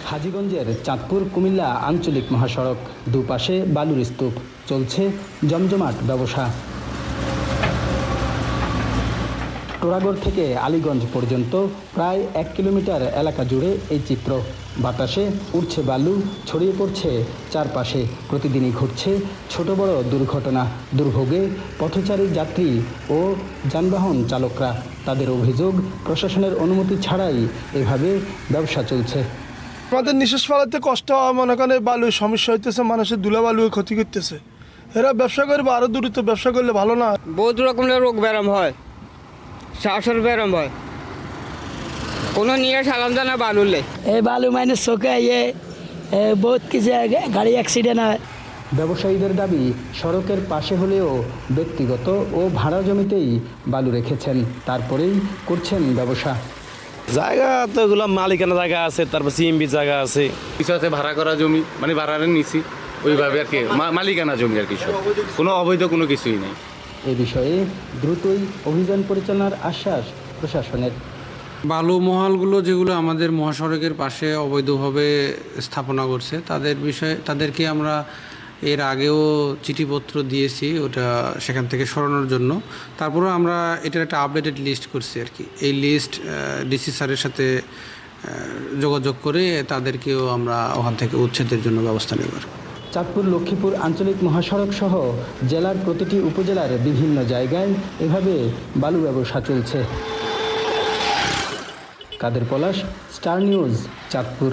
হাজীগঞ্জের চাঁদপুর কুমিল্লা আঞ্চলিক মহাসড়ক, দুপাশে বালুর স্তূপ, চলছে জমজমাট ব্যবসা। টোড়াগড় থেকে আলীগঞ্জ পর্যন্ত প্রায় 1 কিলোমিটার এলাকা জুড়ে এই চিত্র। বাতাসে উঠছে বালু, ছড়িয়ে পড়ছে চারপাশে। প্রতিদিনই ঘটছে ছোট বড় দুর্ঘটনা, দুর্ভোগে পথচারী যাত্রী ও যানবাহন চালকরা। তাদের অভিযোগ, প্রশাসনের অনুমতি ছাড়াই এভাবে ব্যবসা চলছে। আমাদের নিঃশ্বাস ফেলাতে কষ্ট হয়, মনে করেন বালুর সমস্যা হইতেছে, মানুষের ধুলাবালু ক্ষতি করতেছে। এরা ব্যবসা করবে, আরও দূরত্ব ব্যবসা করলে ভালো না? বহুত রকমের রোগ ব্যারাম হয়, শ্বাসের ব্যারাম হয়, কোনো নিয়ে সালাম জানা বালুলে এই বালু মানে চোখে ইয়ে বহুত কিছু গাড়ি অ্যাক্সিডেন্ট হয়। ব্যবসায়ীদের দাবি, সড়কের পাশে হলেও ব্যক্তিগত ও ভাড়া জমিতেই বালু রেখেছেন, তারপরেই করছেন ব্যবসা। জায়গা তো এগুলো মালিকানা জায়গা আছে, তারপর সিএমবি জায়গা আছে, কিছু আছে ভাড়া করা জমি, মানে ভাড়ারে নিছি ওইভাবে আর কি, মালিকানা জমি আর কিছু, কোনো অবৈধ কোনো কিছুই নেই। এ বিষয়ে দ্রুতই অভিযান পরিচালনার আশ্বাস প্রশাসনের। বালু মহালগুলো যেগুলো আমাদের মহাসড়কের পাশে অবৈধভাবে স্থাপনা করছে তাদেরকে আমরা এর আগেও চিঠিপত্র দিয়েছি ওটা সেখান থেকে সরানোর জন্য। তারপরেও আমরা এটার একটা আপডেটেড লিস্ট করছি আর কি। এই লিস্ট ডিসি স্যারের সাথে যোগাযোগ করে তাদেরকেও আমরা ওখান থেকে উচ্ছেদের জন্য ব্যবস্থা নেব। চাঁদপুর লক্ষ্মীপুর আঞ্চলিক মহাসড়ক সহ জেলার প্রতিটি উপজেলার বিভিন্ন জায়গায় এভাবে বালু ব্যবসা চলছে। কাদের পলাশ, স্টার নিউজ, চাঁদপুর।